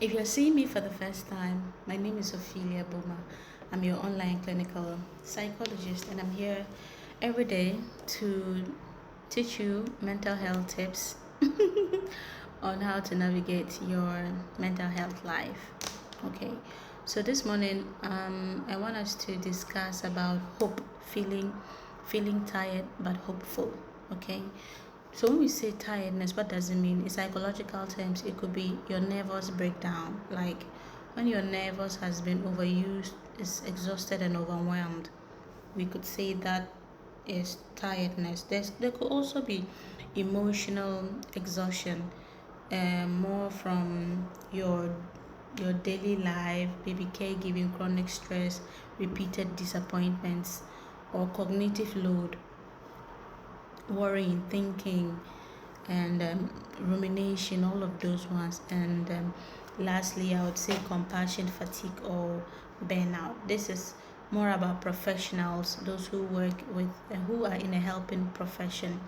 If you're seeing me for the first time, my name is Ophelia Boma. I'm your online clinical psychologist, and I'm here every day to teach you mental health tips on how to navigate your mental health life. Okay, so this morning, I want us to discuss about hope, feeling tired but hopeful. Okay, so when we say tiredness, what does it mean? In psychological terms, it could be your nervous breakdown. Like when your nervous has been overused, is exhausted and overwhelmed. We could say that is tiredness. There could also be emotional exhaustion, more from your daily life, maybe caregiving, chronic stress, repeated disappointments, or cognitive load, worrying, thinking, and rumination, all of those ones. And lastly, I would say compassion fatigue or burnout. This is more about professionals, those who work with, who are in a helping profession,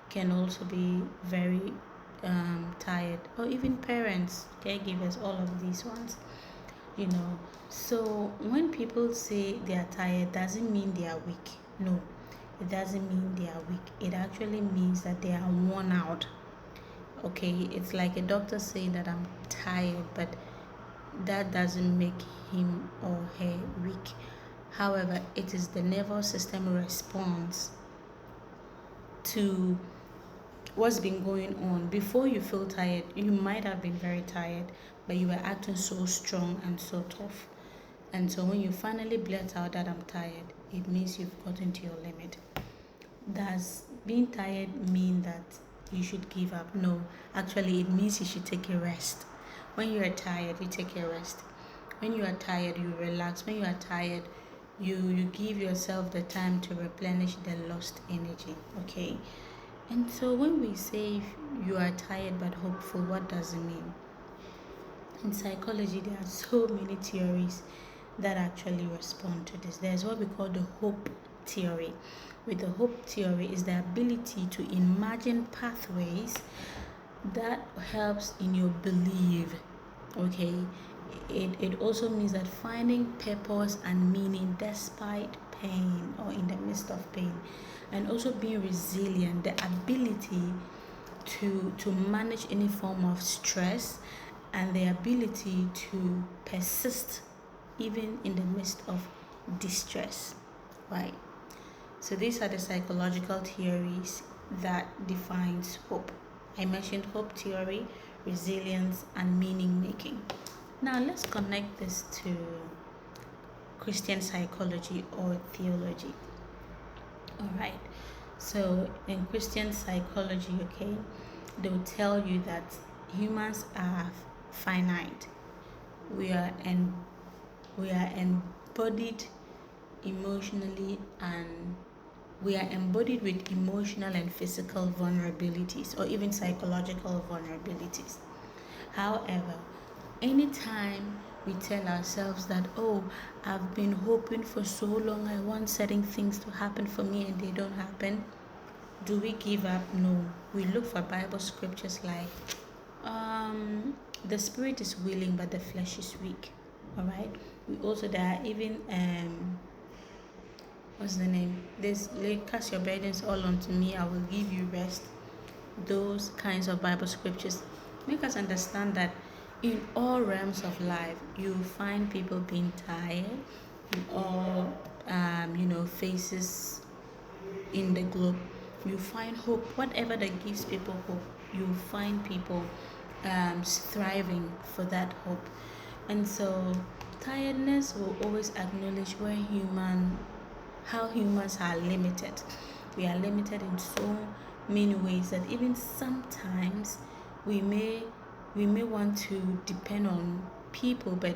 can also be very tired, or even parents, caregivers, all of these ones, you know. So when people say they are tired, doesn't mean they are weak. No, it doesn't mean they are weak. It actually means that they are worn out. Okay, it's like a doctor saying that I'm tired, but that doesn't make him or her weak. However, it is the nervous system response to what's been going on. Before you feel tired, you might have been very tired, but you were acting so strong and so tough. And so when you finally blurt out that I'm tired, it means you've gotten to your limit. Does being tired mean that you should give up? No, actually, it means you should take a rest. When you are tired, you take a rest. When you are tired, you relax. When you are tired, you give yourself the time to replenish the lost energy. Okay. And so when we say you are tired but hopeful, what does it mean? In psychology, there are so many theories that actually respond to this. There's what we call the hope theory. With the hope theory is the ability to imagine pathways that helps in your belief. Okay, it also means that finding purpose and meaning despite pain or in the midst of pain, and also being resilient, the ability to manage any form of stress, and the ability to persist even in the midst of distress. Right, so these are the psychological theories that defines hope. I mentioned hope theory, resilience, and meaning making. Now let's connect this to Christian psychology or theology. All right. So in Christian psychology, okay, they will tell you that humans are finite. We are and we are embodied emotionally, and we are embodied with emotional and physical vulnerabilities, or even psychological vulnerabilities. However, anytime we tell ourselves that, oh, I've been hoping for so long, I want certain things to happen for me and they don't happen, do we give up? No. We look for Bible scriptures like, the spirit is willing but the flesh is weak. All right. We also, there are even what's the name? This, lay cast your burdens all onto me, I will give you rest. Those kinds of Bible scriptures make us understand that in all realms of life, you find people being tired in all, phases in the globe. You find hope, whatever that gives people hope. You find people thriving for that hope. And so, tiredness will always acknowledge how humans are limited. We are limited in so many ways that even sometimes we may we may want to depend on people, but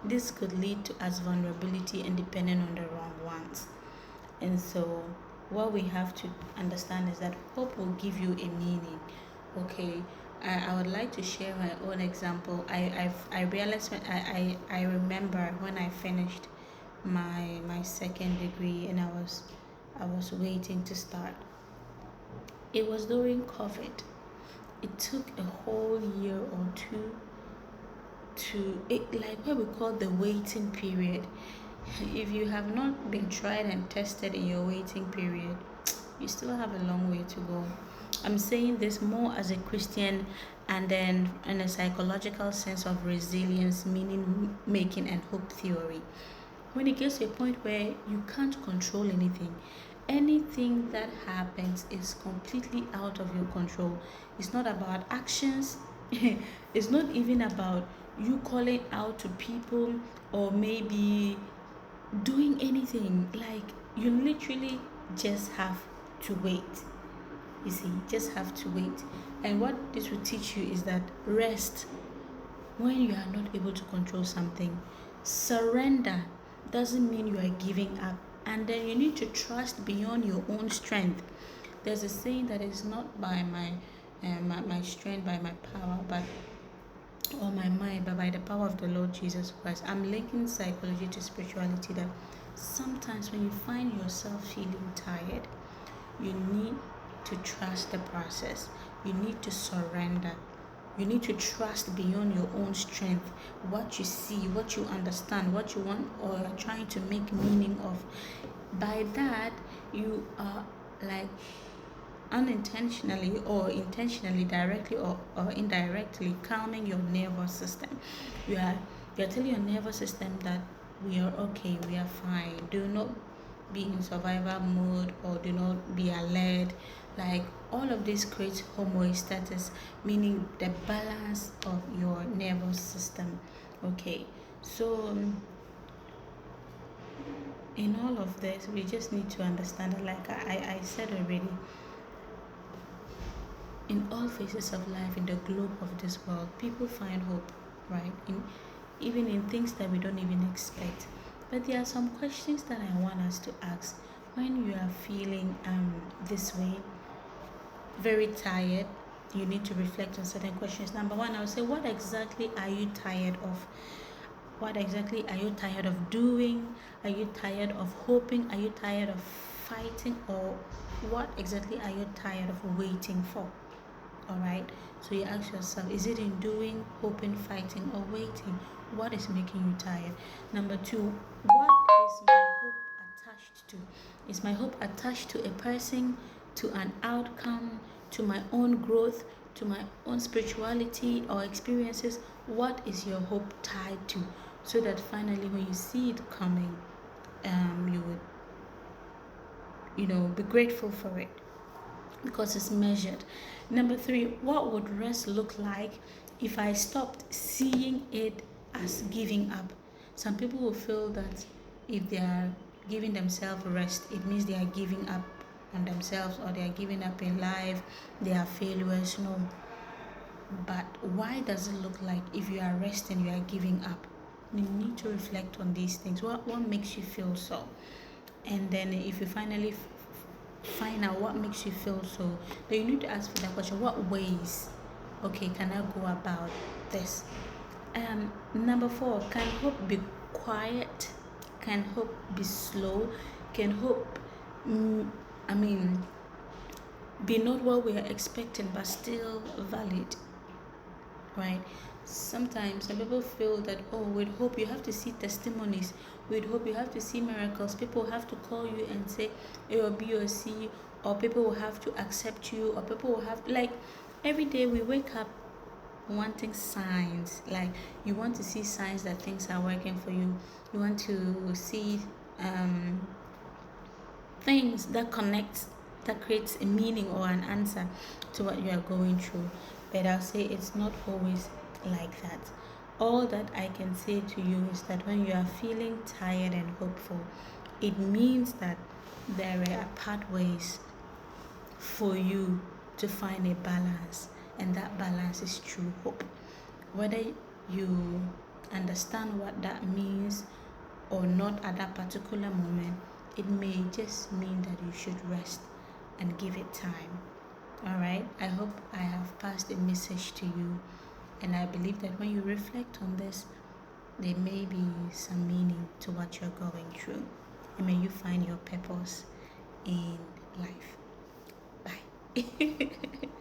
this could lead to us vulnerability and depending on the wrong ones. And so what we have to understand is that hope will give you a meaning. Okay, I would like to share my own example. I realized when I remember when I finished my second degree, and I was waiting to start. It was during COVID. It took a whole year or two to it, like what we call the waiting period. If you have not been tried and tested in your waiting period, you still have a long way to go. I'm saying this more as a Christian and then in a psychological sense of resilience, meaning making, and hope theory. When it gets to a point where you can't control anything that happens is completely out of your control. It's not about actions, it's not even about you calling out to people or maybe doing anything. Like, you literally just have to wait. You see, just have to wait. And what this will teach you is that rest when you are not able to control something. Surrender doesn't mean you are giving up. And then you need to trust beyond your own strength. There's a saying that is not by my strength, by my power, but or my mind, but by the power of the Lord Jesus Christ. I'm linking psychology to spirituality, that sometimes when you find yourself feeling tired, you need to trust the process. You need to surrender. You need to trust beyond your own strength, what you see, what you understand, what you want, or are trying to make meaning of. By that, you are like unintentionally or intentionally, directly or indirectly, calming your nervous system. You're telling your nervous system that we are okay, we are fine. Do not be in survival mode or do not be alert. Like, all of this creates homeostasis, meaning the balance of your nervous system. Okay, so in all of this, we just need to understand that, like I said already, in all phases of life, in the globe of this world, people find hope, right? Even in things that we don't even expect. But there are some questions that I want us to ask when you are feeling this way, very tired. You need to reflect on certain questions. Number one, I would say, what exactly are you tired of? What exactly are you tired of doing? Are you tired of hoping? Are you tired of fighting? Or what exactly are you tired of waiting for? All right, so you ask yourself, is it in doing, hoping, fighting, or waiting? What is making you tired? Number two, what is my hope attached to? Is my hope attached to a person, to an outcome, to my own growth, to my own spirituality or experiences? What is your hope tied to? So that finally, when you see it coming, you would, be grateful for it, because it's measured. Number three, what would rest look like if I stopped seeing it as giving up? Some people will feel that if they are giving themselves rest, it means they are giving up on themselves, or they are giving up in life, they are failures. No. But why does it look like if you are resting, you are giving up? You need to reflect on these things. What makes you feel so? And then if you finally find out what makes you feel so, then you need to ask for that question, what ways, okay, can I go about this? Number four, can hope be quiet? Can hope be slow? Can hope be not what we are expecting but still valid? Right? Sometimes some people feel that, oh, with hope you have to see testimonies, with hope you have to see miracles, people have to call you and say A or B or C, or people will have to accept you, or people will have, like, every day we wake up wanting signs. Like, you want to see signs that things are working for you. You want to see things that connect, that creates a meaning or an answer to what you are going through. But I'll say it's not always like that. All that I can say to you is that when you are feeling tired and hopeful, it means that there are pathways for you to find a balance, and that balance is true hope. Whether you understand what that means or not at that particular moment, it may just mean that you should rest and give it time. All right, I hope I have passed a message to you, and I believe that when you reflect on this, there may be some meaning to what you're going through, and may you find your purpose in life. Bye.